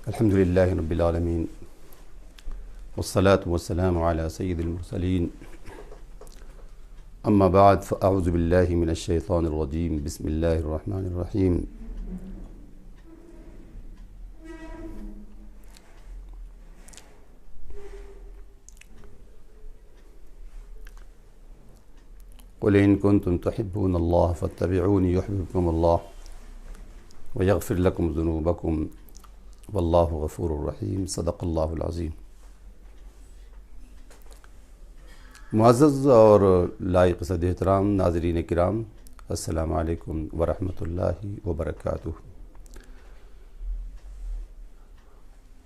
الحمد للہ رب العالمین والصلاة والسلام علی سید المرسلین اما بعد فاعوذ باللہ من الشیطان الرجیم بسم اللہ الرحمن الرحیم قل ان کنتم تحبون اللہ فاتبعونی یحببکم اللہ ویغفر لکم ذنوبکم واللہ غفور الرحیم صدق اللہ العظیم۔ معزز اور لائق صد احترام ناظرین کرام، السلام علیکم ورحمۃ اللہ وبرکاتہ۔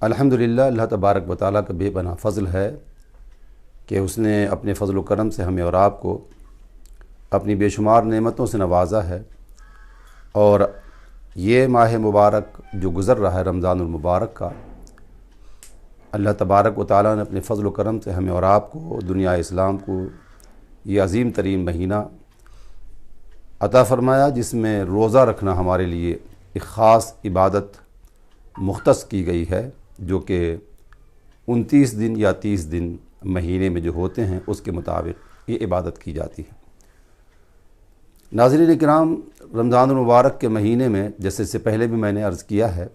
الحمدللہ، اللہ تبارک و تعالیٰ کا بے پناہ فضل ہے کہ اس نے اپنے فضل و کرم سے ہمیں اور آپ کو اپنی بے شمار نعمتوں سے نوازا ہے، اور یہ ماہ مبارک جو گزر رہا ہے رمضان المبارک کا، اللہ تبارک و تعالیٰ نے اپنے فضل و کرم سے ہمیں اور آپ کو، دنیا اسلام کو، یہ عظیم ترین مہینہ عطا فرمایا جس میں روزہ رکھنا ہمارے لیے ایک خاص عبادت مختص کی گئی ہے، جو کہ 29 دن یا 30 دن مہینے میں جو ہوتے ہیں اس کے مطابق یہ عبادت کی جاتی ہے۔ ناظرین کرام، رمضان المبارک کے مہینے میں، جیسے سے پہلے بھی میں نے عرض کیا ہے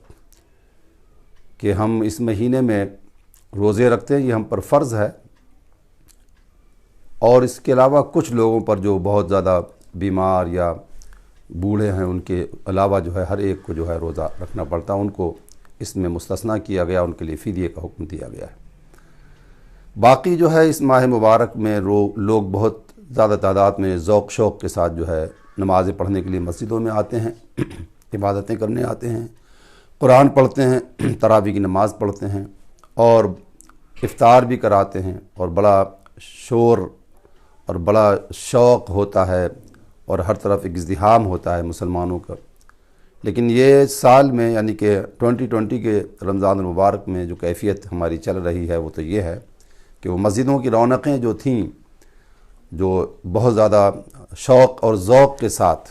کہ ہم اس مہینے میں روزے رکھتے ہیں، یہ ہم پر فرض ہے، اور اس کے علاوہ کچھ لوگوں پر جو بہت زیادہ بیمار یا بوڑھے ہیں، ان کے علاوہ جو ہے ہر ایک کو جو ہے روزہ رکھنا پڑتا ہے، ان کو اس میں مستثنیٰ کیا گیا، ان کے لیے فدیے کا حکم دیا گیا ہے۔ باقی جو ہے اس ماہ مبارک میں لوگ بہت زیادہ تعداد میں ذوق شوق کے ساتھ جو ہے نمازیں پڑھنے کے لیے مسجدوں میں آتے ہیں، عبادتیں کرنے آتے ہیں، قرآن پڑھتے ہیں، تراویح کی نماز پڑھتے ہیں، اور افطار بھی کراتے ہیں، اور بڑا شور اور بڑا شوق ہوتا ہے، اور ہر طرف ایک ازدحام ہوتا ہے مسلمانوں کا۔ لیکن یہ سال میں یعنی کہ 2020 کے رمضان المبارک میں جو کیفیت ہماری چل رہی ہے وہ تو یہ ہے کہ وہ مسجدوں کی رونقیں جو تھیں، جو بہت زیادہ شوق اور ذوق کے ساتھ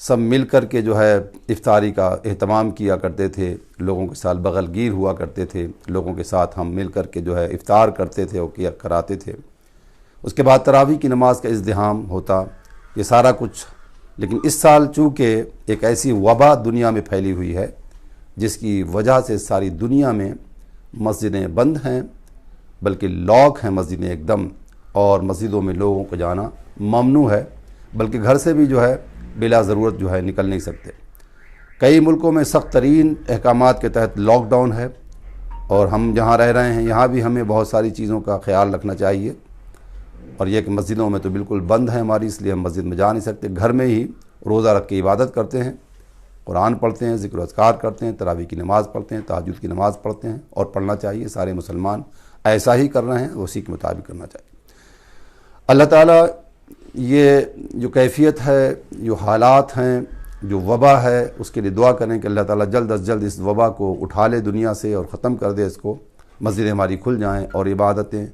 سب مل کر کے جو ہے افطاری کا اہتمام کیا کرتے تھے، لوگوں کے ساتھ بغل گیر ہوا کرتے تھے، لوگوں کے ساتھ ہم مل کر کے جو ہے افطار کرتے تھے اور کراتے تھے۔ اس کے بعد تراویح کی نماز کا ازدحام ہوتا، یہ سارا کچھ۔ لیکن اس سال چونکہ ایک ایسی وبا دنیا میں پھیلی ہوئی ہے جس کی وجہ سے ساری دنیا میں مسجدیں بند ہیں، بلکہ لاک ہیں مسجدیں ایک دم، اور مسجدوں میں لوگوں کو جانا ممنوع ہے، بلکہ گھر سے بھی جو ہے بلا ضرورت جو ہے نکل نہیں سکتے۔ کئی ملکوں میں سخت ترین احکامات کے تحت لاک ڈاؤن ہے، اور ہم جہاں رہ رہے ہیں یہاں بھی ہمیں بہت ساری چیزوں کا خیال رکھنا چاہیے، اور یہ کہ مسجدوں میں تو بالکل بند ہے ہماری، اس لیے ہم مسجد میں جا نہیں سکتے، گھر میں ہی روزہ رکھ کے عبادت کرتے ہیں، قرآن پڑھتے ہیں، ذکر و اذکار کرتے ہیں، تراویح کی نماز پڑھتے ہیں، تہجد کی نماز پڑھتے ہیں، اور پڑھنا چاہیے، سارے مسلمان ایسا ہی کر رہے ہیں، اسی کے مطابق کرنا چاہیے۔ اللہ تعالیٰ یہ جو کیفیت ہے، جو حالات ہیں، جو وبا ہے، اس کے لیے دعا کریں کہ اللہ تعالیٰ جلد از جلد اس وبا کو اٹھا لے دنیا سے اور ختم کر دے اس کو، مسجدیں ہماری کھل جائیں اور عبادتیں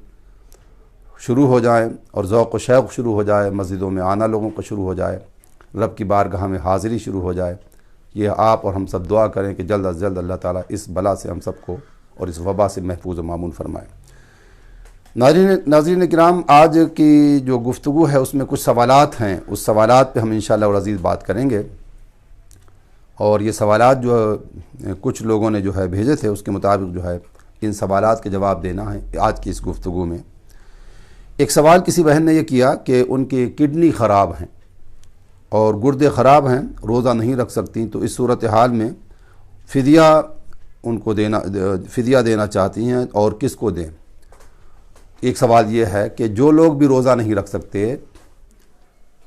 شروع ہو جائیں، اور ذوق و شوق شروع ہو جائے، مسجدوں میں آنا لوگوں کو شروع ہو جائے، رب کی بارگاہ میں حاضری شروع ہو جائے۔ یہ آپ اور ہم سب دعا کریں کہ جلد از جلد اللہ تعالیٰ اس بلا سے ہم سب کو اور اس وبا سے محفوظ و مامون فرمائے۔ ناظرین کرام، آج کی جو گفتگو ہے اس میں کچھ سوالات ہیں، اس سوالات پہ ہم انشاءاللہ العزیز بات کریں گے، اور یہ سوالات جو کچھ لوگوں نے جو ہے بھیجے تھے اس کے مطابق جو ہے ان سوالات کے جواب دینا ہے آج کی اس گفتگو میں۔ ایک سوال کسی بہن نے یہ کیا کہ ان کی کڈنی خراب ہیں اور گردے خراب ہیں، روزہ نہیں رکھ سکتی، تو اس صورتحال میں فدیہ دینا چاہتی ہیں، اور کس کو دیں؟ ایک سوال یہ ہے کہ جو لوگ بھی روزہ نہیں رکھ سکتے،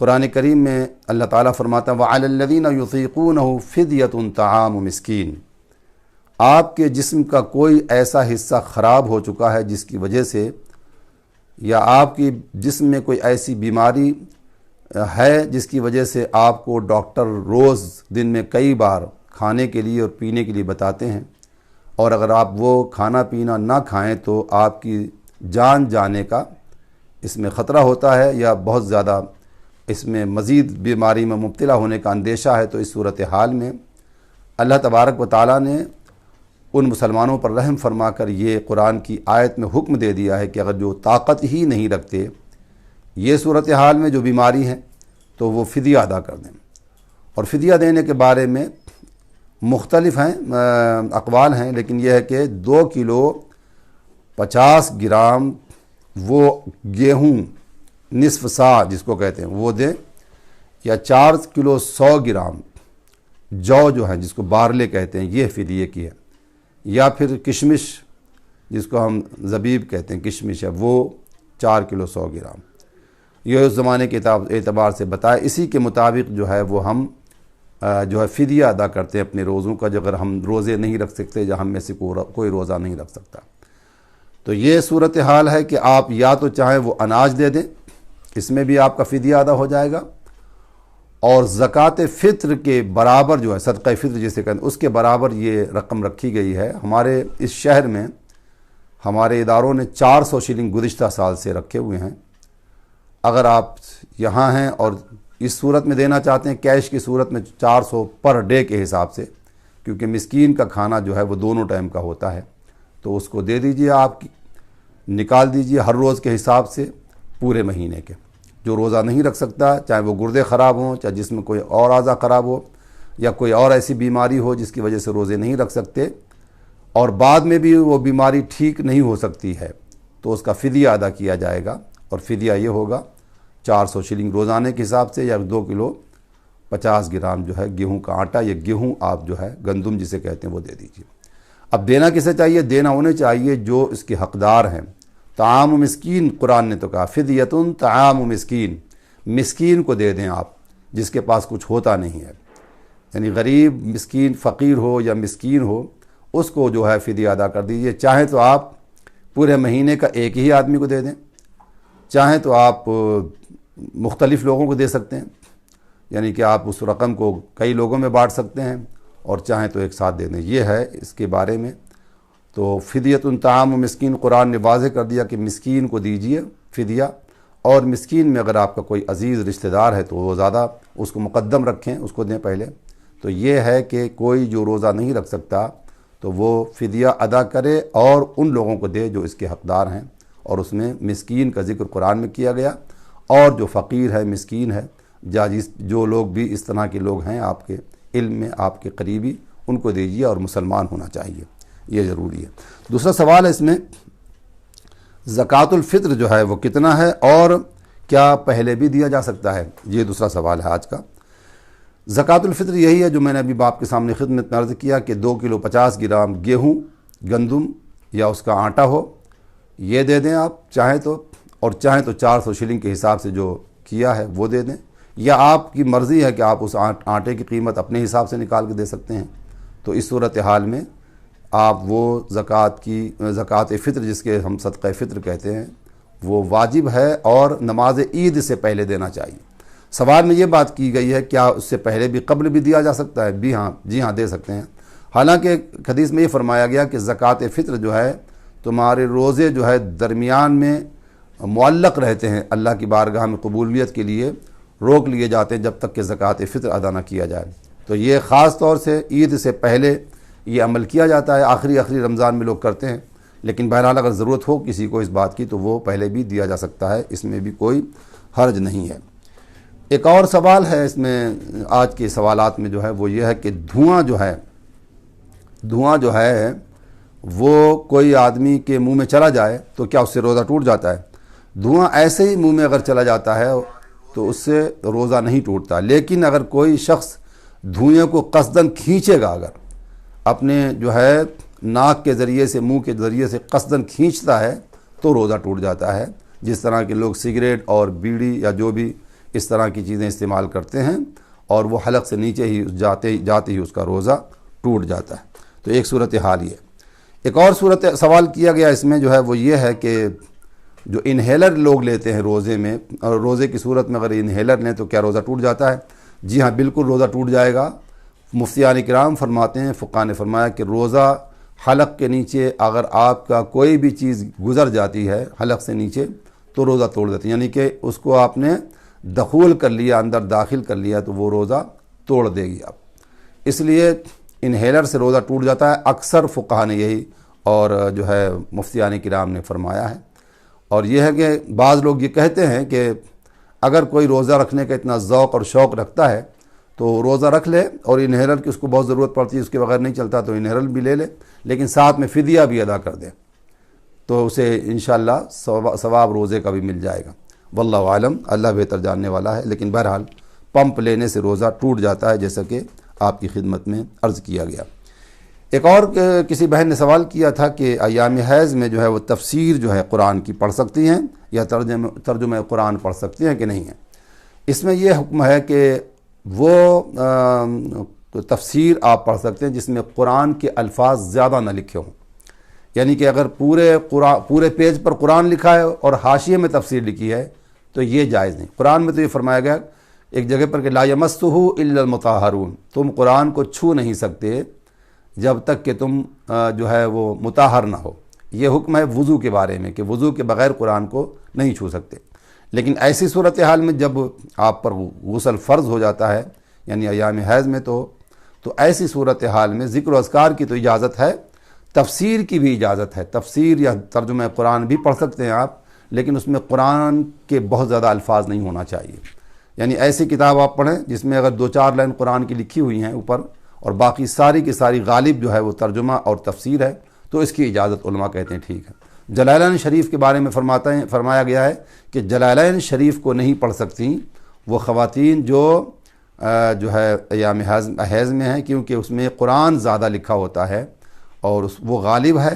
قرآن کریم میں اللہ تعالیٰ فرماتا ہے وَعَلَى الَّذِينَ يُطِيقُونَهُ فِدْيَةٌ طَعَامُ مِسْكِينٍ، آپ کے جسم کا کوئی ایسا حصہ خراب ہو چکا ہے جس کی وجہ سے، یا آپ کی جسم میں کوئی ایسی بیماری ہے جس کی وجہ سے آپ کو ڈاکٹر روز دن میں کئی بار کھانے کے لیے اور پینے کے لیے بتاتے ہیں، اور اگر آپ وہ کھانا پینا نہ کھائیں تو آپ کی جان جانے کا اس میں خطرہ ہوتا ہے، یا بہت زیادہ اس میں مزید بیماری میں مبتلا ہونے کا اندیشہ ہے، تو اس صورتحال میں اللہ تبارک و تعالیٰ نے ان مسلمانوں پر رحم فرما کر یہ قرآن کی آیت میں حکم دے دیا ہے کہ اگر جو طاقت ہی نہیں رکھتے یہ صورتحال میں جو بیماری ہے تو وہ فدیہ ادا کر دیں. اور فدیہ دینے کے بارے میں مختلف ہیں اقوال ہیں، لیکن یہ ہے کہ 2 کلو 50 گرام وہ گیہوں نصف سا جس کو کہتے ہیں وہ دیں، یا 4 کلو 100 گرام جو ہیں جس کو بارلے کہتے ہیں یہ فدیے کی ہے، یا پھر کشمش جس کو ہم زبیب کہتے ہیں کشمش ہے وہ 4 کلو 100 گرام. یہ اس زمانے کے اعتبار سے بتائے، اسی کے مطابق جو ہے وہ ہم جو ہے فدیہ ادا کرتے ہیں اپنے روزوں کا. جو اگر ہم روزے نہیں رکھ سکتے یا ہم میں سے کوئی روزہ نہیں رکھ سکتا، تو یہ صورتحال ہے کہ آپ یا تو چاہیں وہ اناج دے دیں، اس میں بھی آپ کا فدیہ ادا ہو جائے گا، اور زکوٰۃ فطر کے برابر جو ہے صدقہ فطر جسے کہتے ہیں اس کے برابر یہ رقم رکھی گئی ہے. ہمارے اس شہر میں ہمارے اداروں نے 400 شلنگ گزشتہ سال سے رکھے ہوئے ہیں. اگر آپ یہاں ہیں اور اس صورت میں دینا چاہتے ہیں کیش کی صورت میں 400 پر ڈے کے حساب سے، کیونکہ مسکین کا کھانا جو ہے وہ دونوں ٹائم کا ہوتا ہے، تو اس کو دے دیجئے، آپ نکال دیجئے ہر روز کے حساب سے پورے مہینے کے. جو روزہ نہیں رکھ سکتا، چاہے وہ گردے خراب ہوں، چاہے جس میں کوئی اور اعضا خراب ہو، یا کوئی اور ایسی بیماری ہو جس کی وجہ سے روزے نہیں رکھ سکتے، اور بعد میں بھی وہ بیماری ٹھیک نہیں ہو سکتی ہے، تو اس کا فدیہ ادا کیا جائے گا. اور فدیہ یہ ہوگا 400 شلنگ روزانے کے حساب سے، یا 2 کلو 50 گرام جو ہے گیہوں کا آٹا یا گیہوں آپ جو ہے گندم جسے کہتے ہیں وہ دے دیجیے. اب دینا کسے چاہیے؟ دینا انہیں چاہیے جو اس کے حقدار ہیں. طعام مسکین قرآن نے تو کہا فدیتن طعام مسکین، مسکین کو دے دیں آپ جس کے پاس کچھ ہوتا نہیں ہے، یعنی غریب مسکین فقیر ہو یا مسکین ہو اس کو جو ہے فدیہ ادا کر دیجئے. چاہیں تو آپ پورے مہینے کا ایک ہی آدمی کو دے دیں، چاہیں تو آپ مختلف لوگوں کو دے سکتے ہیں، یعنی کہ آپ اس رقم کو کئی لوگوں میں بانٹ سکتے ہیں، اور چاہیں تو ایک ساتھ دے دیں. یہ ہے اس کے بارے میں. تو فدیۃ طعام مسکین قرآن نے واضح کر دیا کہ مسکین کو دیجئے فدیہ، اور مسکین میں اگر آپ کا کوئی عزیز رشتہ دار ہے تو وہ زیادہ اس کو مقدم رکھیں، اس کو دیں پہلے. تو یہ ہے کہ کوئی جو روزہ نہیں رکھ سکتا تو وہ فدیہ ادا کرے اور ان لوگوں کو دے جو اس کے حقدار ہیں. اور اس میں مسکین کا ذکر قرآن میں کیا گیا، اور جو فقیر ہے مسکین ہے جو لوگ بھی اس طرح کے لوگ ہیں آپ کے علم میں آپ کے قریبی ان کو دیجیے، اور مسلمان ہونا چاہیے، یہ ضروری ہے. دوسرا سوال ہے اس میں زکوٰۃ الفطر جو ہے وہ کتنا ہے اور کیا پہلے بھی دیا جا سکتا ہے؟ یہ دوسرا سوال ہے آج کا. زکوٰۃ الفطر یہی ہے جو میں نے ابھی آپ کے سامنے خدمت میں عرض کیا کہ 2 کلو 50 گرام گیہوں گندم یا اس کا آٹا ہو، یہ دے دیں آپ چاہیں تو، اور چاہیں تو 400 شلنگ کے حساب سے جو کیا ہے وہ دے دیں، یا آپ کی مرضی ہے کہ آپ اس آٹے کی قیمت اپنے حساب سے نکال کے دے سکتے ہیں. تو اس صورتحال میں آپ وہ زکوٰۃ فطر جس کے ہم صدقہ فطر کہتے ہیں وہ واجب ہے، اور نماز عید سے پہلے دینا چاہیے. سوال میں یہ بات کی گئی ہے کیا اس سے پہلے بھی قبل بھی دیا جا سکتا ہے؟ جی ہاں دے سکتے ہیں. حالانکہ حدیث میں یہ فرمایا گیا کہ زکوٰۃ فطر جو ہے تمہارے روزے جو ہے درمیان میں معلق رہتے ہیں، اللہ کی بارگاہ میں قبولیت کے لیے روک لیے جاتے ہیں جب تک کہ زکوٰۃ فطر ادا نہ کیا جائے. تو یہ خاص طور سے عید سے پہلے یہ عمل کیا جاتا ہے، آخری رمضان میں لوگ کرتے ہیں، لیکن بہرحال اگر ضرورت ہو کسی کو اس بات کی تو وہ پہلے بھی دیا جا سکتا ہے، اس میں بھی کوئی حرج نہیں ہے. ایک اور سوال ہے اس میں آج کے سوالات میں جو ہے وہ یہ ہے کہ دھواں جو ہے وہ کوئی آدمی کے منہ میں چلا جائے تو کیا اس سے روزہ ٹوٹ جاتا ہے؟ دھواں ایسے ہی منہ میں اگر چلا جاتا ہے تو اس سے روزہ نہیں ٹوٹتا، لیکن اگر کوئی شخص دھوئیں کو قصداً کھینچے گا، اگر اپنے جو ہے ناک کے ذریعے سے منہ کے ذریعے سے قصداً کھینچتا ہے تو روزہ ٹوٹ جاتا ہے. جس طرح کے لوگ سگریٹ اور بیڑی یا جو بھی اس طرح کی چیزیں استعمال کرتے ہیں اور وہ حلق سے نیچے ہی جاتے ہی اس کا روزہ ٹوٹ جاتا ہے. تو ایک صورتحال یہ. ایک اور سوال کیا گیا اس میں جو ہے وہ یہ ہے کہ جو انہیلر لوگ لیتے ہیں روزے میں، اور روزے کی صورت میں اگر انہیلر لیں تو کیا روزہ ٹوٹ جاتا ہے؟ جی ہاں بالکل روزہ ٹوٹ جائے گا. مفتیان کرام فرماتے ہیں، فقہاء نے فرمایا کہ روزہ حلق کے نیچے اگر آپ کا کوئی بھی چیز گزر جاتی ہے حلق سے نیچے تو روزہ توڑ دیتے ہیں، یعنی کہ اس کو آپ نے دخول کر لیا، اندر داخل کر لیا تو وہ روزہ توڑ دے گی آپ. اس لیے انہیلر سے روزہ ٹوٹ جاتا ہے، اکثر فقہا نے یہی اور جو ہے مفتیان کرام نے فرمایا ہے۔ اور یہ ہے کہ بعض لوگ یہ کہتے ہیں کہ اگر کوئی روزہ رکھنے کا اتنا ذوق اور شوق رکھتا ہے تو روزہ رکھ لے، اور انہیلر کی اس کو بہت ضرورت پڑتی ہے، اس کے بغیر نہیں چلتا تو انہیلر بھی لے لے، لیکن ساتھ میں فدیہ بھی ادا کر دے تو اسے انشاءاللہ ثواب روزے کا بھی مل جائے گا۔ واللہ عالم، اللہ بہتر جاننے والا ہے، لیکن بہرحال پمپ لینے سے روزہ ٹوٹ جاتا ہے، جیسا کہ آپ کی خدمت میں عرض کیا گیا۔ ایک اور کسی بہن نے سوال کیا تھا کہ ایام حیض میں جو ہے وہ تفسیر جو ہے قرآن کی پڑھ سکتی ہیں یا ترجمہ قرآن پڑھ سکتی ہیں کہ نہیں ہیں۔ اس میں یہ حکم ہے کہ وہ تفسیر آپ پڑھ سکتے ہیں جس میں قرآن کے الفاظ زیادہ نہ لکھے ہوں، یعنی کہ اگر پورے پیج پر قرآن لکھا ہے اور حاشیے میں تفسیر لکھی ہے تو یہ جائز نہیں۔ قرآن میں تو یہ فرمایا گیا ایک جگہ پر کہ لا یمسہ الا المطہرون، تم قرآن کو چھو نہیں سکتے جب تک کہ تم جو ہے وہ مطہر نہ ہو۔ یہ حکم ہے وضو کے بارے میں کہ وضو کے بغیر قرآن کو نہیں چھو سکتے، لیکن ایسی صورتحال میں جب آپ پر غسل فرض ہو جاتا ہے یعنی ایام حیض میں تو ایسی صورتحال میں ذکر و اذکار کی تو اجازت ہے، تفسیر کی بھی اجازت ہے، تفسیر یا ترجمہ قرآن بھی پڑھ سکتے ہیں آپ، لیکن اس میں قرآن کے بہت زیادہ الفاظ نہیں ہونا چاہیے۔ یعنی ایسی کتاب آپ پڑھیں جس میں اگر 2-4 لائن قرآن کی لکھی ہوئی ہیں اوپر اور باقی ساری کی ساری غالب جو ہے وہ ترجمہ اور تفسیر ہے تو اس کی اجازت علماء کہتے ہیں ٹھیک ہے۔ جلالین شریف کے بارے میں فرمایا گیا ہے کہ جلالین شریف کو نہیں پڑھ سکتی وہ خواتین جو ہے ایام حیض میں ہیں، کیونکہ اس میں قرآن زیادہ لکھا ہوتا ہے اور وہ غالب ہے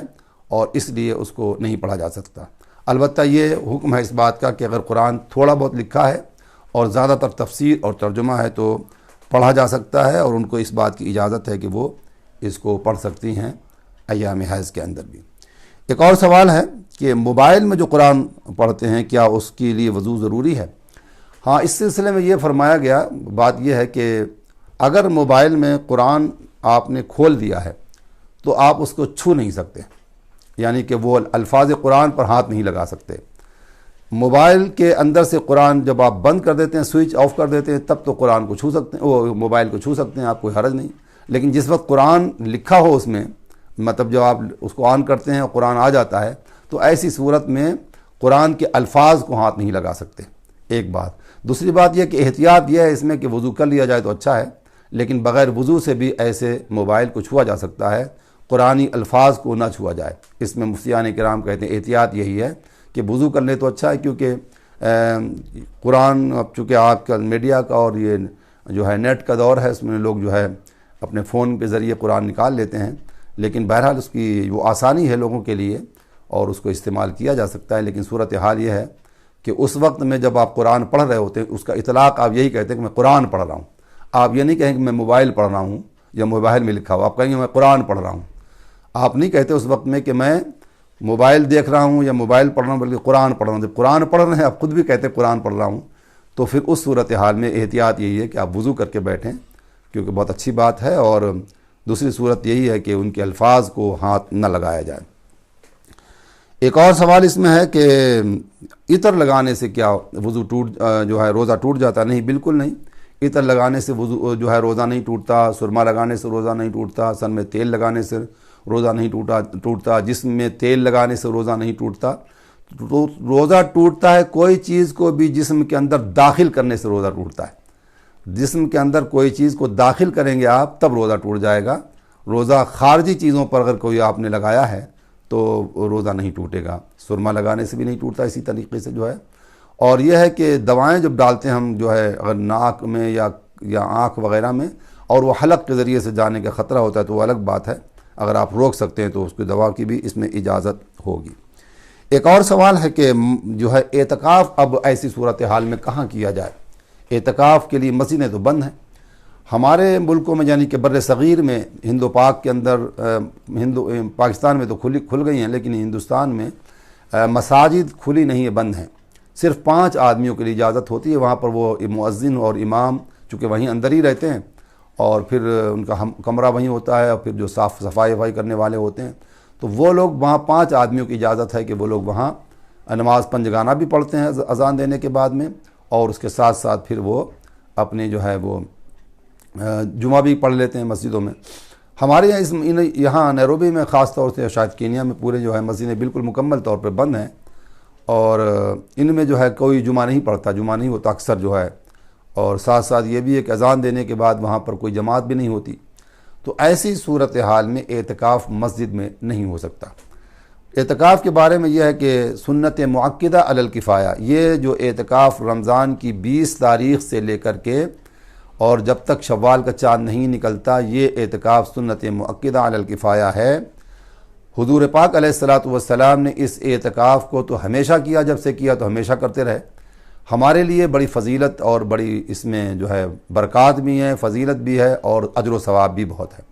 اور اس لیے اس کو نہیں پڑھا جا سکتا۔ البتہ یہ حکم ہے اس بات کا کہ اگر قرآن تھوڑا بہت لکھا ہے اور زیادہ تر تفسیر اور ترجمہ ہے تو پڑھا جا سکتا ہے، اور ان کو اس بات کی اجازت ہے کہ وہ اس کو پڑھ سکتی ہیں ایام حیض کے اندر بھی۔ ایک اور سوال ہے کہ موبائل میں جو قرآن پڑھتے ہیں کیا اس کے لیے وضو ضروری ہے؟ ہاں، اس سلسلے میں یہ فرمایا گیا، بات یہ ہے کہ اگر موبائل میں قرآن آپ نے کھول دیا ہے تو آپ اس کو چھو نہیں سکتے، یعنی کہ وہ الفاظ قرآن پر ہاتھ نہیں لگا سکتے۔ موبائل کے اندر سے قرآن جب آپ بند کر دیتے ہیں، سوئچ آف کر دیتے ہیں، تب تو قرآن کو چھو سکتے ہیں، وہ موبائل کو چھو سکتے ہیں، آپ کوئی حرج نہیں۔ لیکن جس وقت قرآن لکھا ہو اس میں، مطلب جب آپ اس کو آن کرتے ہیں اور قرآن آ جاتا ہے تو ایسی صورت میں قرآن کے الفاظ کو ہاتھ نہیں لگا سکتے، ایک بات۔ دوسری بات یہ کہ احتیاط یہ ہے اس میں کہ وضو کر لیا جائے تو اچھا ہے، لیکن بغیر وضو سے بھی ایسے موبائل کو چھوا جا سکتا ہے، قرآنی الفاظ کو نہ چھوا جائے۔ اس میں مفتیان کرام کہتے ہیں احتیاط یہی ہے کہ وضو کر لے تو اچھا ہے، کیونکہ قرآن اب چونکہ آج کل میڈیا کا اور یہ جو ہے نیٹ کا دور ہے، اس میں لوگ جو ہے اپنے فون کے ذریعے قرآن نکال لیتے ہیں، لیکن بہرحال اس کی وہ آسانی ہے لوگوں کے لیے اور اس کو استعمال کیا جا سکتا ہے۔ لیکن صورتحال یہ ہے کہ اس وقت میں جب آپ قرآن پڑھ رہے ہوتے ہیں اس کا اطلاق آپ یہی کہتے ہیں کہ میں قرآن پڑھ رہا ہوں، آپ یہ نہیں کہیں کہ میں موبائل پڑھ رہا ہوں یا موبائل میں لکھا ہوا، آپ کہیں گے میں قرآن پڑھ رہا ہوں۔ آپ نہیں کہتے اس وقت میں کہ میں موبائل دیکھ رہا ہوں یا موبائل پڑھ رہا ہوں، بلکہ قرآن پڑھ رہا ہوں۔ جب قرآن پڑھ رہے ہیں آپ خود بھی کہتے ہیں قرآن پڑھ رہا ہوں، تو پھر اس صورتحال میں احتیاط یہی ہے کہ آپ وضو کر کے بیٹھیں، کیونکہ بہت اچھی بات ہے، اور دوسری صورت یہی ہے کہ ان کے الفاظ کو ہاتھ نہ لگایا جائے۔ ایک اور سوال اس میں ہے کہ عطر لگانے سے کیا وضو جو ہے روزہ ٹوٹ جاتا؟ نہیں، بالکل نہیں۔ عطر لگانے سے وضو جو ہے روزہ نہیں ٹوٹتا، سرما لگانے سے روزہ نہیں ٹوٹتا، سن میں تیل لگانے سے روزہ نہیں ٹوٹتا، جسم میں تیل لگانے سے روزہ نہیں ٹوٹتا۔ روزہ ٹوٹتا ہے کوئی چیز کو بھی جسم کے اندر داخل کرنے سے روزہ ٹوٹتا ہے۔ جسم کے اندر کوئی چیز کو داخل کریں گے آپ تب روزہ ٹوٹ جائے گا۔ روزہ خارجی چیزوں پر اگر کوئی آپ نے لگایا ہے تو روزہ نہیں ٹوٹے گا۔ سرما لگانے سے بھی نہیں ٹوٹتا اسی طریقے سے جو ہے۔ اور یہ ہے کہ دوائیں جب ڈالتے ہیں ہم جو ہے اگر ناک میں یا آنکھ وغیرہ میں اور وہ حلق کے ذریعے سے جانے کا خطرہ ہوتا ہے تو وہ الگ بات ہے، اگر آپ روک سکتے ہیں تو اس کی دوا کی بھی اس میں اجازت ہوگی۔ ایک اور سوال ہے کہ جو ہے اعتکاف اب ایسی صورتحال میں کہاں کیا جائے؟ اعتکاف کے لیے مسجدیں تو بند ہیں ہمارے ملکوں میں، یعنی کہ بر صغیر میں ہند و پاک کے اندر، پاکستان میں تو کھل گئی ہیں، لیکن ہندوستان میں مساجد کھلی نہیں ہے، بند ہیں۔ صرف 5 آدمیوں کے لیے اجازت ہوتی ہے، وہاں پر وہ مؤذن اور امام چونکہ وہیں اندر ہی رہتے ہیں اور پھر ان کا کمرہ وہیں ہوتا ہے، اور پھر جو صفائی کرنے والے ہوتے ہیں تو وہ لوگ وہاں 5 آدمیوں کی اجازت ہے کہ وہ لوگ وہاں نماز پنجگانہ بھی پڑھتے ہیں اذان دینے کے بعد میں، اور اس کے ساتھ ساتھ پھر وہ اپنے جو ہے وہ جمعہ بھی پڑھ لیتے ہیں مسجدوں میں۔ ہمارے یہاں نیروبی میں خاص طور سے، شاید کینیا میں، پورے جو ہے مسجدیں بالکل مکمل طور پہ بند ہیں، اور ان میں جو ہے کوئی جمعہ نہیں پڑھتا، جمعہ نہیں ہوتا اکثر جو ہے، اور ساتھ ساتھ یہ بھی ایک اذان دینے کے بعد وہاں پر کوئی جماعت بھی نہیں ہوتی۔ تو ایسی صورتحال میں اعتکاف مسجد میں نہیں ہو سکتا۔ اعتکاف کے بارے میں یہ ہے کہ سنت مؤکدہ علی الکفایہ، یہ جو اعتکاف رمضان کی 20 تاریخ سے لے کر کے اور جب تک شوال کا چاند نہیں نکلتا، یہ اعتکاف سنت مؤکدہ علی الکفایہ ہے۔ حضور پاک علیہ الصلاۃ والسلام نے اس اعتکاف کو تو ہمیشہ کیا، جب سے کیا تو ہمیشہ کرتے رہے۔ ہمارے لیے بڑی فضیلت اور بڑی اس میں جو ہے برکات بھی ہیں، فضیلت بھی ہے، اور اجر و ثواب بھی بہت ہے۔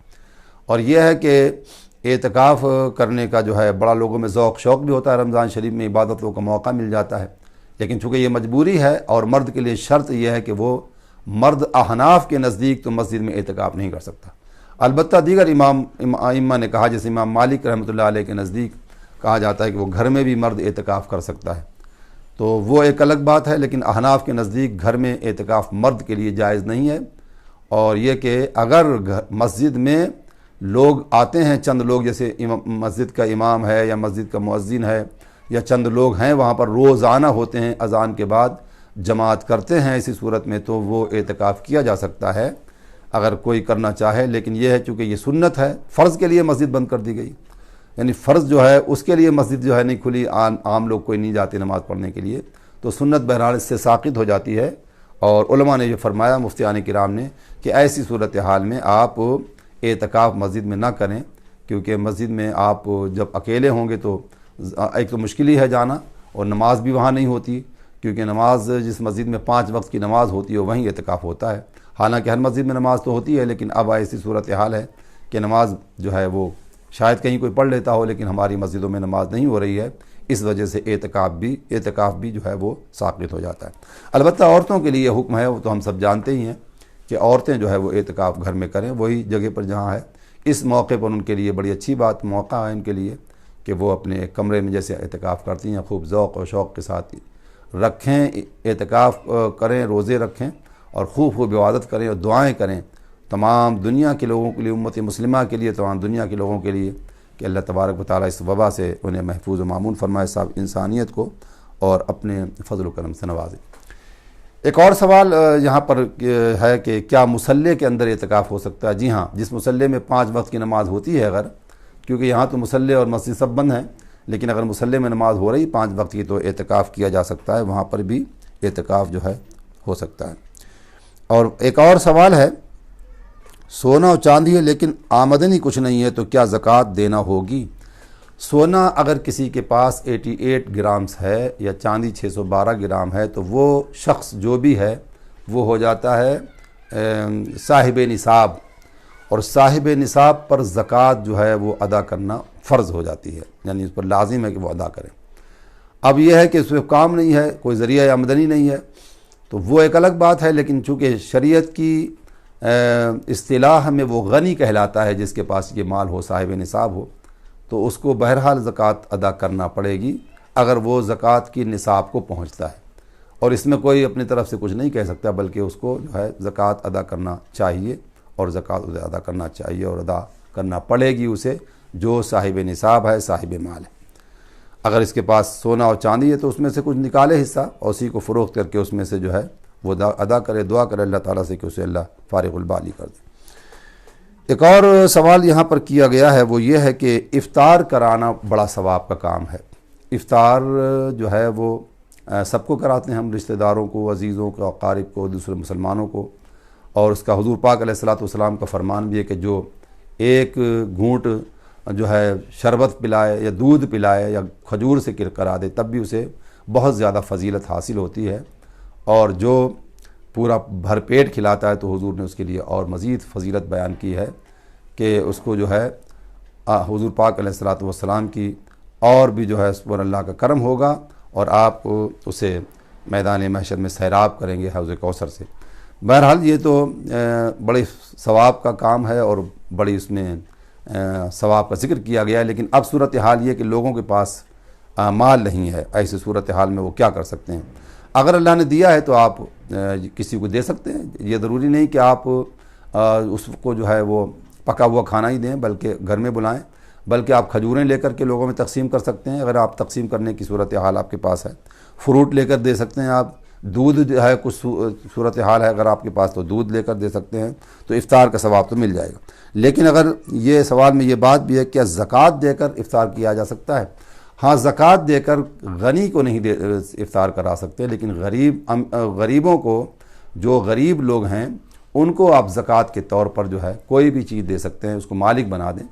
اور یہ ہے کہ اعتکاف کرنے کا جو ہے بڑا لوگوں میں ذوق شوق بھی ہوتا ہے، رمضان شریف میں عبادتوں کا موقع مل جاتا ہے، لیکن چونکہ یہ مجبوری ہے، اور مرد کے لیے شرط یہ ہے کہ وہ مرد احناف کے نزدیک تو مسجد میں اعتکاف نہیں کر سکتا۔ البتہ دیگر ائمہ نے کہا، جیسے امام مالک رحمۃ اللہ علیہ کے نزدیک کہا جاتا ہے کہ وہ گھر میں بھی مرد اعتکاف کر سکتا ہے، تو وہ ایک الگ بات ہے، لیکن احناف کے نزدیک گھر میں اعتکاف مرد کے لیے جائز نہیں ہے۔ اور یہ کہ اگر مسجد میں لوگ آتے ہیں، چند لوگ، جیسے مسجد کا امام ہے یا مسجد کا مؤذن ہے یا چند لوگ ہیں وہاں پر روزانہ ہوتے ہیں، اذان کے بعد جماعت کرتے ہیں، اسی صورت میں تو وہ اعتکاف کیا جا سکتا ہے اگر کوئی کرنا چاہے۔ لیکن یہ ہے چونکہ یہ سنت ہے، فرض کے لیے مسجد بند کر دی گئی، یعنی فرض جو ہے اس کے لیے مسجد جو ہے نہیں کھلی، عام لوگ کوئی نہیں جاتے نماز پڑھنے کے لیے، تو سنت بہرحال اس سے ساقط ہو جاتی ہے۔ اور علماء نے یہ فرمایا، مفتیان کرام نے، کہ ایسی صورتحال میں آپ اعتکاف مسجد میں نہ کریں، کیونکہ مسجد میں آپ جب اکیلے ہوں گے تو ایک تو مشکل ہی ہے جانا، اور نماز بھی وہاں نہیں ہوتی، کیونکہ نماز جس مسجد میں 5 وقت کی نماز ہوتی ہے وہیں اعتکاف ہوتا ہے۔ حالانکہ ہر مسجد میں نماز تو ہوتی ہے، لیکن اب ایسی صورتحال ہے کہ نماز جو ہے وہ شاید کہیں کوئی پڑھ لیتا ہو، لیکن ہماری مسجدوں میں نماز نہیں ہو رہی ہے، اس وجہ سے اعتکاف بھی جو ہے وہ ساقط ہو جاتا ہے۔ البتہ عورتوں کے لیے یہ حکم ہے، وہ تو ہم سب جانتے ہی ہیں کہ عورتیں جو ہے وہ اعتکاف گھر میں کریں، وہی جگہ پر جہاں ہے۔ اس موقع پر ان کے لیے بڑی اچھی موقع ہے ان کے لیے کہ وہ اپنے کمرے میں جیسے اعتکاف کرتی ہیں، خوب ذوق و شوق کے ساتھ رکھیں، اعتکاف کریں، روزے رکھیں، اور خوب عبادت کریں اور دعائیں کریں تمام دنیا کے لوگوں کے لیے، امت مسلمہ کے لیے، تمام دنیا کے لوگوں کے لیے، کہ اللہ تبارک و تعالیٰ اس وبا سے انہیں محفوظ و معمون فرمائے، صاحب انسانیت کو، اور اپنے فضل و کرم سے نوازے۔ ایک اور سوال یہاں پر ہے کہ کیا مصلی کے اندر اعتکاف ہو سکتا ہے؟ جی ہاں، جس مصلی میں 5 وقت کی نماز ہوتی ہے، اگر، کیونکہ یہاں تو مصلی اور مسجد سب بند ہیں، لیکن اگر مصلی میں نماز ہو رہی 5 وقت کی تو اعتکاف کیا جا سکتا ہے، وہاں پر بھی اعتکاف جو ہے ہو سکتا ہے۔ اور ایک اور سوال ہے، سونا اور چاندی ہے لیکن آمدنی کچھ نہیں ہے تو کیا زکوٰۃ دینا ہوگی؟ سونا اگر کسی کے پاس 88 گرامز ہے یا چاندی 612 گرام ہے تو وہ شخص جو بھی ہے وہ ہو جاتا ہے صاحب نصاب، اور صاحب نصاب پر زکوٰۃ جو ہے وہ ادا کرنا فرض ہو جاتی ہے، یعنی اس پر لازم ہے کہ وہ ادا کریں۔ اب یہ ہے کہ اس میں کام نہیں ہے، کوئی ذریعہ آمدنی نہیں ہے، تو وہ ایک الگ بات ہے، لیکن چونکہ شریعت کی اصطلاح میں وہ غنی کہلاتا ہے جس کے پاس یہ مال ہو، صاحب نصاب ہو، تو اس کو بہرحال زکوٰۃ ادا کرنا پڑے گی اگر وہ زکوٰۃ کی نصاب کو پہنچتا ہے، اور اس میں کوئی اپنی طرف سے کچھ نہیں کہہ سکتا، بلکہ اس کو جو ہے زکوٰۃ ادا کرنا چاہیے، اور زکوٰۃ اسے ادا کرنا چاہیے اور ادا کرنا پڑے گی اسے، جو صاحب نصاب ہے، صاحب مال ہے۔ اگر اس کے پاس سونا اور چاندی ہے تو اس میں سے کچھ نکالے حصہ، اور اسی کو فروخت کر کے اس میں سے جو ہے وہ ادا کرے، دعا کرے اللہ تعالیٰ سے کہ اسے اللہ فارغ البالی کر دے۔ ایک اور سوال یہاں پر کیا گیا ہے، وہ یہ ہے کہ افطار کرانا بڑا ثواب کا کام ہے۔ افطار جو ہے وہ سب کو کراتے ہیں ہم، رشتہ داروں کو، عزیزوں کو، اقارب کو، دوسرے مسلمانوں کو، اور اس کا حضور پاک علیہ الصلاۃ والسلام کا فرمان بھی ہے کہ جو ایک گھونٹ جو ہے شربت پلائے یا دودھ پلائے یا کھجور سے کرا دے تب بھی اسے بہت زیادہ فضیلت حاصل ہوتی ہے، اور جو پورا بھر پیٹ کھلاتا ہے تو حضور نے اس کے لیے اور مزید فضیلت بیان کی ہے کہ اس کو جو ہے حضور پاک علیہ الصلاۃ والسلام کی اور بھی جو ہے اس پر اللہ کا کرم ہوگا، اور آپ اسے میدان محشر میں سیراب کریں گے حوض کوثر سے۔ بہرحال یہ تو بڑی ثواب کا کام ہے اور بڑی اس میں ثواب کا ذکر کیا گیا ہے، لیکن اب صورتحال یہ کہ لوگوں کے پاس مال نہیں ہے، ایسی صورتحال میں وہ کیا کر سکتے ہیں؟ اگر اللہ نے دیا ہے تو آپ کسی کو دے سکتے ہیں، یہ ضروری نہیں کہ آپ اس کو جو ہے وہ پکا ہوا کھانا ہی دیں بلکہ گھر میں بلائیں، بلکہ آپ کھجوریں لے کر کے لوگوں میں تقسیم کر سکتے ہیں اگر آپ تقسیم کرنے کی صورتحال آپ کے پاس ہے، فروٹ لے کر دے سکتے ہیں آپ، دودھ جو ہے کچھ صورتحال ہے اگر آپ کے پاس تو دودھ لے کر دے سکتے ہیں، تو افطار کا ثواب تو مل جائے گا۔ لیکن اگر یہ سوال میں یہ بات بھی ہے کہ زکوٰۃ دے کر افطار کیا جا سکتا ہے؟ ہاں، زکوٰۃ دے کر غنی کو نہیں افطار کرا سکتے، لیکن غریبوں کو، جو غریب لوگ ہیں ان کو آپ زکوٰۃ کے طور پر جو ہے کوئی بھی چیز دے سکتے ہیں، اس کو مالک بنا دیں،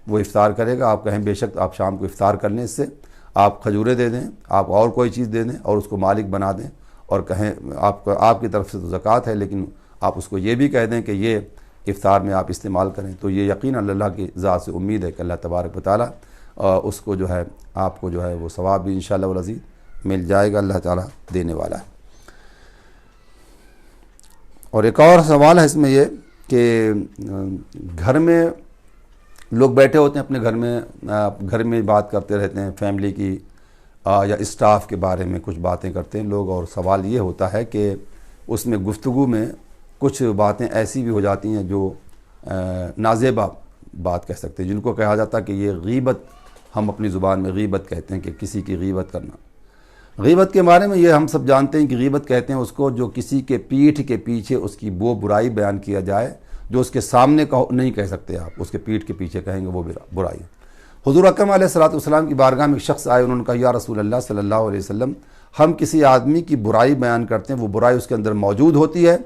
وہ افطار کرے گا۔ آپ کہیں بے شک آپ شام کو افطار کر لیں، اس سے آپ کھجوریں دے دیں، آپ اور کوئی چیز دے دیں اور اس کو مالک بنا دیں، اور کہیں آپ کی طرف سے تو زکوٰۃ ہے لیکن آپ اس کو یہ بھی کہہ دیں کہ یہ افطار میں آپ استعمال کریں، تو یہ یقیناً اللہ کی ذات سے امید ہے کہ اللہ تبارک و تعالیٰ اس کو جو ہے آپ کو جو ہے وہ ثواب بھی انشاءاللہ والعزیز مل جائے گا، اللہ تعالیٰ دینے والا ہے۔ اور ایک اور سوال ہے اس میں یہ کہ گھر میں لوگ بیٹھے ہوتے ہیں اپنے گھر میں بات کرتے رہتے ہیں، فیملی کی یا اسٹاف کے بارے میں کچھ باتیں کرتے ہیں لوگ، اور سوال یہ ہوتا ہے کہ اس میں گفتگو میں کچھ باتیں ایسی بھی ہو جاتی ہیں جو نازیبہ بات کہہ سکتے ہیں، جن کو کہا جاتا ہے کہ یہ غیبت، ہم اپنی زبان میں غیبت کہتے ہیں کہ کسی کی غیبت کرنا۔ غیبت کے بارے میں یہ ہم سب جانتے ہیں کہ غیبت کہتے ہیں اس کو جو کسی کے پیٹھ کے پیچھے اس کی وہ برائی بیان کیا جائے جو اس کے سامنے نہیں کہہ سکتے، آپ اس کے پیٹھ کے پیچھے کہیں گے وہ برائی۔ حضور اکرم علیہ الصلوۃ والسلام کی بارگاہ میں ایک شخص آئے، انہوں نے کہا یا رسول اللہ صلی اللہ علیہ وسلم، ہم کسی آدمی کی برائی بیان کرتے ہیں، وہ برائی اس کے اندر موجود ہوتی ہے،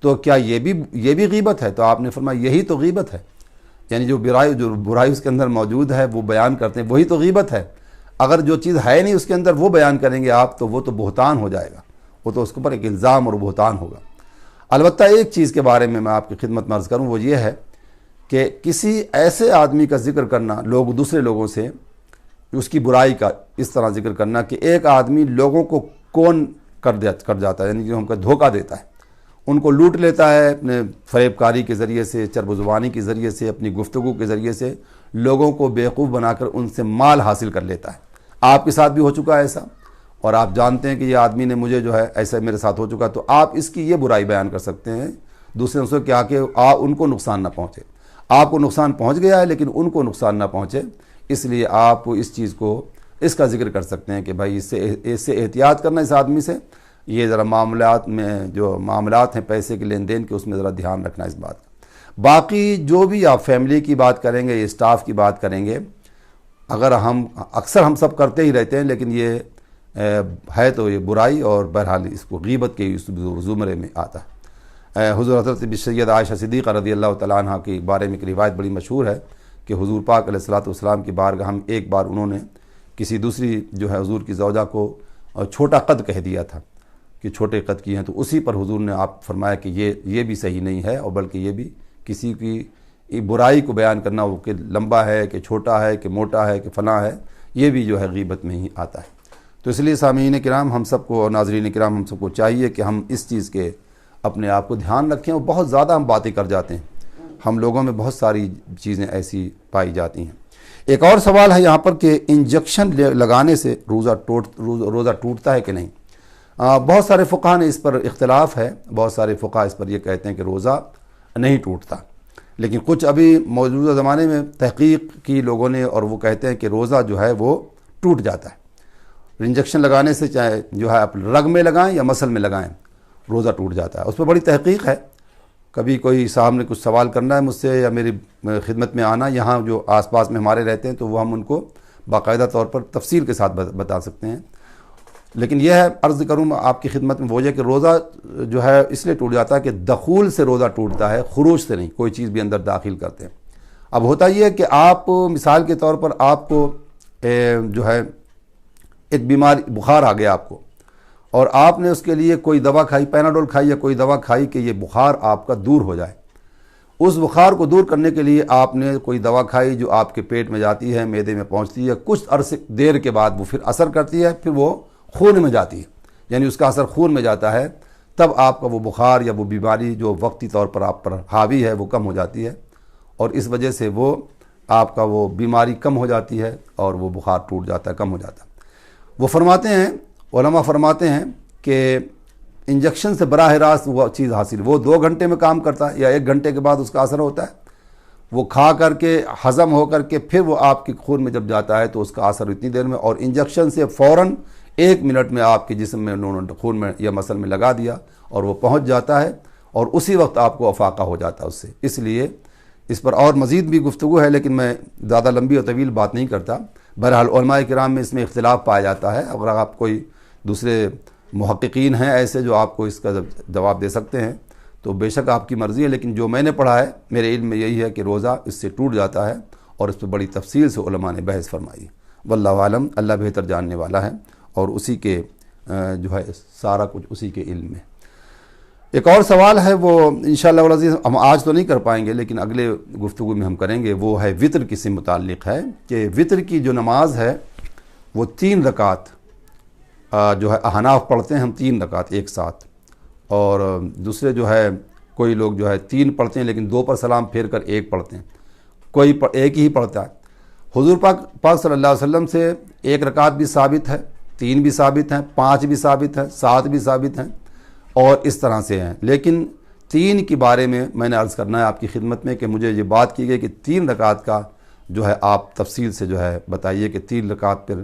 تو کیا یہ بھی غیبت ہے؟ تو آپ نے فرمایا یہی تو غیبت ہے، یعنی جو برائی اس کے اندر موجود ہے وہ بیان کرتے ہیں وہی تو غیبت ہے۔ اگر جو چیز ہے نہیں اس کے اندر وہ بیان کریں گے آپ تو وہ تو بہتان ہو جائے گا، وہ تو اس کے اوپر ایک الزام اور بہتان ہوگا۔ البتہ ایک چیز کے بارے میں آپ کی خدمت میں عرض کروں، وہ یہ ہے کہ کسی ایسے آدمی کا ذکر کرنا، دوسرے لوگوں سے اس کی برائی کا اس طرح ذکر کرنا کہ ایک آدمی لوگوں کو کون کر جاتا ہے، یعنی جو ہم کا دھوکہ دیتا ہے، ان کو لوٹ لیتا ہے اپنے فریب کاری کے ذریعے سے، چرب و زبانی کے ذریعے سے، اپنی گفتگو کے ذریعے سے لوگوں کو بیوقوف بنا کر ان سے مال حاصل کر لیتا ہے۔ آپ کے ساتھ بھی ہو چکا ہے ایسا، اور آپ جانتے ہیں کہ یہ آدمی نے مجھے جو ہے ایسا میرے ساتھ ہو چکا، تو آپ اس کی یہ برائی بیان کر سکتے ہیں دوسروں سے کیا کہ ان کو نقصان نہ پہنچے۔ آپ کو نقصان پہنچ گیا ہے لیکن ان کو نقصان نہ پہنچے، اس لیے آپ اس کا ذکر کر سکتے ہیں کہ بھائی اس سے احتیاط کرنا، اس آدمی سے یہ ذرا معاملات میں جو معاملات ہیں پیسے کے لین دین کے، اس میں ذرا دھیان رکھنا اس بات کا۔ باقی جو بھی آپ فیملی کی بات کریں گے، اسٹاف کی بات کریں گے، اگر اکثر ہم سب کرتے ہی رہتے ہیں، لیکن یہ ہے تو یہ برائی، اور بہرحال اس کو غیبت کے زمرے میں آتا ہے۔ حضور حضرت سید عائشہ صدیقہ رضی اللہ تعالیٰ عنہ کے بارے میں ایک روایت بڑی مشہور ہے کہ حضور پاک علیہ الصلوۃ والسلام کی بارگاہ ہم ایک بار انہوں نے کسی دوسری جو ہے حضور کی زوجہ کو چھوٹا قد کہہ دیا تھا کہ چھوٹے قد کی ہیں، تو اسی پر حضور نے آپ فرمایا کہ یہ بھی صحیح نہیں ہے، اور بلکہ یہ بھی کسی کی برائی کو بیان کرنا، وہ کہ لمبا ہے کہ چھوٹا ہے کہ موٹا ہے کہ فلاں ہے، یہ بھی جو ہے غیبت میں ہی آتا ہے۔ تو اس لیے سامعین کرام ہم سب کو اور ناظرین کرام ہم سب کو چاہیے کہ ہم اس چیز کے اپنے آپ کو دھیان رکھیں، اور بہت زیادہ ہم باتیں کر جاتے ہیں، ہم لوگوں میں بہت ساری چیزیں ایسی پائی جاتی ہیں۔ ایک اور سوال ہے یہاں پر کہ انجیکشن لگانے سے روزہ ٹوٹتا ہے کہ نہیں؟ بہت سارے فقہاء نے اس پر اختلاف ہے، بہت سارے فقہاء اس پر یہ کہتے ہیں کہ روزہ نہیں ٹوٹتا، لیکن کچھ ابھی موجودہ زمانے میں تحقیق کی لوگوں نے، اور وہ کہتے ہیں کہ روزہ جو ہے وہ ٹوٹ جاتا ہے انجیکشن لگانے سے، چاہے جو ہے آپ رگ میں لگائیں یا مسل میں لگائیں، روزہ ٹوٹ جاتا ہے۔ اس پہ بڑی تحقیق ہے، کبھی کوئی صاحب نے کچھ سوال کرنا ہے مجھ سے یا میری خدمت میں آنا، یہاں جو آس پاس میں ہمارے رہتے ہیں تو وہ ہم ان کو باقاعدہ طور پر تفصیل کے ساتھ بتا سکتے ہیں۔ لیکن یہ ہے عرض کروں آپ کی خدمت میں، وہ یہ کہ روزہ جو ہے اس لیے ٹوٹ جاتا ہے کہ دخول سے روزہ ٹوٹتا ہے، خروج سے نہیں، کوئی چیز بھی اندر داخل کرتے ہیں۔ اب ہوتا یہ ہے کہ آپ مثال کے طور پر آپ کو جو ہے ایک بیماری بخار آ گیا آپ کو، اور آپ نے اس کے لیے کوئی دوا کھائی، پیناڈول کھائی یا کوئی دوا کھائی کہ یہ بخار آپ کا دور ہو جائے۔ اس بخار کو دور کرنے کے لیے آپ نے کوئی دوا کھائی جو آپ کے پیٹ میں جاتی ہے، معدے میں پہنچتی ہے، کچھ عرصے دیر کے بعد وہ پھر اثر کرتی ہے، پھر وہ خون میں جاتی ہے، یعنی اس کا اثر خون میں جاتا ہے، تب آپ کا وہ بخار یا وہ بیماری جو وقتی طور پر آپ پر حاوی ہے وہ کم ہو جاتی ہے، اور اس وجہ سے وہ آپ کا وہ بیماری کم ہو جاتی ہے اور وہ بخار ٹوٹ جاتا ہے، کم ہو جاتا ہے۔ وہ فرماتے ہیں، علماء فرماتے ہیں کہ انجیکشن سے براہ راست وہ چیز حاصل، وہ 2 گھنٹے میں کام کرتا ہے یا 1 گھنٹے کے بعد اس کا اثر ہوتا ہے، وہ کھا کر کے ہضم ہو کر کے پھر وہ آپ کے خون میں جب جاتا ہے تو اس کا اثر اتنی دیر میں، اور انجیکشن سے فوراً 1 منٹ میں آپ کے جسم میں انہوں نے خون میں یا مسل میں لگا دیا اور وہ پہنچ جاتا ہے، اور اسی وقت آپ کو افاقہ ہو جاتا ہے اس سے۔ اس لیے اس پر اور مزید بھی گفتگو ہے، لیکن میں زیادہ لمبی اور طویل بات نہیں کرتا۔ بہرحال علماء کرام میں اس میں اختلاف پایا جاتا ہے، اگر آپ کوئی دوسرے محققین ہیں ایسے جو آپ کو اس کا جواب دے سکتے ہیں تو بے شک آپ کی مرضی ہے، لیکن جو میں نے پڑھا ہے میرے علم میں یہی ہے کہ روزہ اس سے ٹوٹ جاتا ہے، اور اس پہ بڑی تفصیل سے علماء نے بحث فرمائی۔ واللہ عالم، اللہ بہتر جاننے والا ہے، اور اسی کے جو ہے سارا کچھ اسی کے علم میں۔ ایک اور سوال ہے، وہ انشاءاللہ العزیز ہم آج تو نہیں کر پائیں گے لیکن اگلے گفتگو میں ہم کریں گے، وہ ہے وطر کی سے متعلق ہے کہ وطر کی جو نماز ہے وہ 3 رکعت جو ہے احناف پڑھتے ہیں ہم 3 رکعت ایک ساتھ، اور دوسرے جو ہے کوئی لوگ جو ہے 3 پڑھتے ہیں لیکن 2 پر سلام پھیر کر 1 پڑھتے ہیں، کوئی ایک ہی پڑھتا ہے۔ حضور پاک صلی اللہ علیہ وسلم سے 1 رکعت بھی ثابت ہے، 3 بھی ثابت ہیں، 5 بھی ثابت ہیں، 7 بھی ثابت ہیں، اور اس طرح سے ہیں۔ لیکن 3 کے بارے میں نے عرض کرنا ہے آپ کی خدمت میں کہ مجھے یہ بات کی گئی کہ 3 رکعت کا جو ہے آپ تفصیل سے جو ہے بتائیے کہ 3 رکعت پر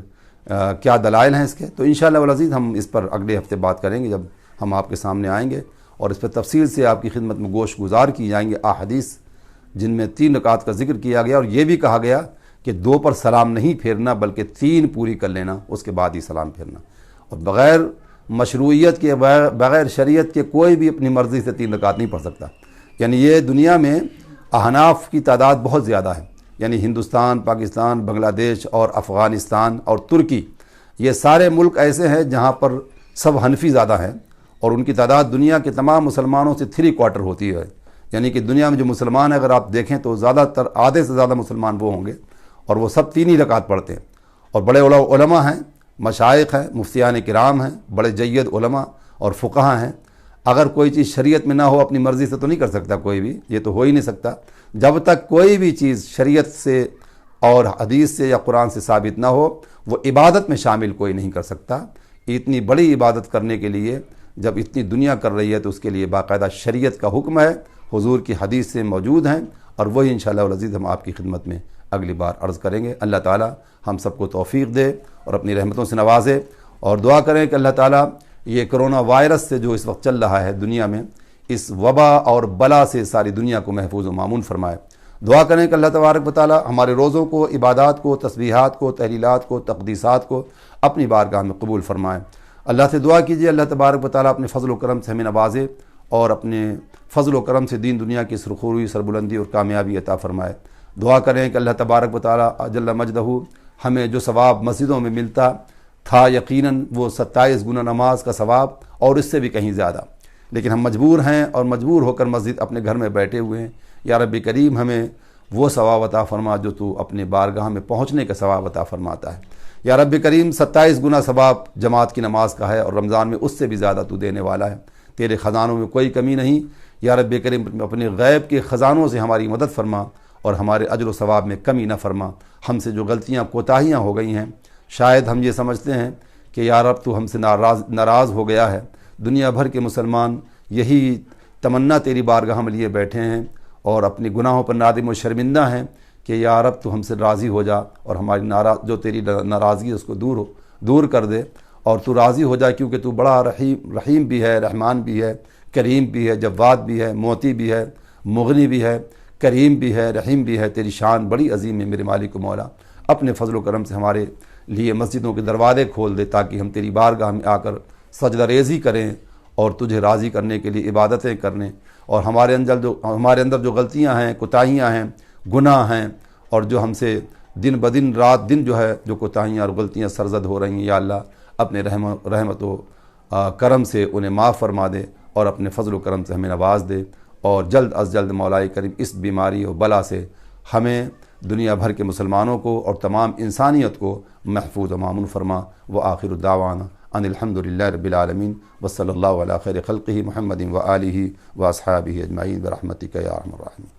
کیا دلائل ہیں اس کے۔ تو انشاءاللہ العزیز ہم اس پر اگلے ہفتے بات کریں گے جب ہم آپ کے سامنے آئیں گے، اور اس پر تفصیل سے آپ کی خدمت میں گوش گزار کی جائیں گے احادیث جن میں 3 رکعت کا ذکر کیا گیا، اور یہ بھی کہا گیا کہ 2 پر سلام نہیں پھیرنا بلکہ 3 پوری کر لینا، اس کے بعد ہی سلام پھیرنا، اور بغیر مشروعیت کے بغیر شریعت کے کوئی بھی اپنی مرضی سے 3 رکعت نہیں پڑھ سکتا۔ یعنی یہ دنیا میں احناف کی تعداد بہت زیادہ ہے، یعنی ہندوستان، پاکستان، بنگلہ دیش اور افغانستان اور ترکی، یہ سارے ملک ایسے ہیں جہاں پر سب حنفی زیادہ ہیں، اور ان کی تعداد دنیا کے تمام مسلمانوں سے 3/4 ہوتی ہے۔ یعنی کہ دنیا میں جو مسلمان ہیں اگر آپ دیکھیں تو زیادہ تر آدھے سے زیادہ مسلمان وہ ہوں گے، اور وہ سب 3 ہی رکعت پڑھتے ہیں، اور بڑے علماء ہیں، مشائخ ہیں، مفتیان کرام ہیں، بڑے جید علماء اور فقہاء ہیں۔ اگر کوئی چیز شریعت میں نہ ہو اپنی مرضی سے تو نہیں کر سکتا کوئی بھی، یہ تو ہو ہی نہیں سکتا۔ جب تک کوئی بھی چیز شریعت سے اور حدیث سے یا قرآن سے ثابت نہ ہو وہ عبادت میں شامل کوئی نہیں کر سکتا۔ اتنی بڑی عبادت کرنے کے لیے جب اتنی دنیا کر رہی ہے تو اس کے لیے باقاعدہ شریعت کا حکم ہے، حضور کی حدیث سے موجود ہیں، اور وہی انشاءاللہ العزیز ہم آپ کی خدمت میں اگلی بار عرض کریں گے۔ اللہ تعالی ہم سب کو توفیق دے اور اپنی رحمتوں سے نوازے، اور دعا کریں کہ اللہ تعالی یہ کرونا وائرس سے جو اس وقت چل رہا ہے دنیا میں، اس وبا اور بلا سے ساری دنیا کو محفوظ و مامون فرمائے۔ دعا کریں کہ اللہ تبارک و تعالی ہمارے روزوں کو، عبادات کو، تسبیحات کو، تحلیلات کو، تقدیسات کو اپنی بارگاہ میں قبول فرمائے۔ اللہ سے دعا کیجیے اللہ تبارک و تعالی اپنے فضل و کرم سے ہمیں نوازے، اور اپنے فضل و کرم سے دین دنیا کی سرخروئی، سربلندی اور کامیابی عطا فرمائے۔ دعا کریں کہ اللہ تبارک و تعالی جل مجدہ ہمیں جو ثواب مسجدوں میں ملتا تھا یقیناً وہ 27 گنا نماز کا ثواب اور اس سے بھی کہیں زیادہ، لیکن ہم مجبور ہیں اور مجبور ہو کر مسجد اپنے گھر میں بیٹھے ہوئے ہیں۔ یا رب کریم ہمیں وہ ثواب عطا فرما جو تو اپنے بارگاہ میں پہنچنے کا ثواب عطا فرماتا ہے۔ یا رب کریم 27 گنا ثواب جماعت کی نماز کا ہے، اور رمضان میں اس سے بھی زیادہ تو دینے والا ہے، تیرے خزانوں میں کوئی کمی نہیں۔ یا رب کریم اپنے غیب کے خزانوں سے ہماری مدد فرما اور ہمارے اجر و ثواب میں کمی نہ فرما۔ ہم سے جو غلطیاں کوتاہیاں ہو گئی ہیں، شاید ہم یہ سمجھتے ہیں کہ یا رب تو ہم سے ناراض ہو گیا ہے، دنیا بھر کے مسلمان یہی تمنا تیری بارگاہ میں لیے بیٹھے ہیں اور اپنی گناہوں پر نادم و شرمندہ ہیں کہ یا رب تو ہم سے راضی ہو جا اور ہماری جو تیری ناراضگی ہے اس کو دور کر دے، اور تو راضی ہو جا، کیونکہ تو بڑا رحیم بھی ہے، رحمان بھی ہے، کریم بھی ہے، جواد بھی ہے، موتی بھی ہے، مغنی بھی ہے، کریم بھی ہے، رحیم بھی ہے، تیری شان بڑی عظیم ہے میرے مالک و مولا۔ اپنے فضل و کرم سے ہمارے لیے مسجدوں کے دروازے کھول دے تاکہ ہم تیری بارگاہ میں آ کر سجدہ ریزی کریں اور تجھے راضی کرنے کے لیے عبادتیں کرنے، اور ہمارے اندر جو غلطیاں ہیں، کوتاہیاں ہیں، گناہ ہیں، اور جو ہم سے دن بدن رات دن جو ہے جو کوتاہیاں اور غلطیاں سرزد ہو رہی ہیں، یا اللہ اپنے رحمت و کرم سے انہیں معاف فرما دے اور اپنے فضل و کرم سے ہمیں نواز دے، اور جلد از جلد مولا کریم اس بیماری و بلا سے ہمیں، دنیا بھر کے مسلمانوں کو اور تمام انسانیت کو محفوظ و مامون فرما۔ وآخر الدعوانا ان الحمد للہ رب العالمین، وصلی اللہ علی خیر خلقہ محمد و آلہ و اصحابہ اجمعین برحمتک یا ارحم الراحمین۔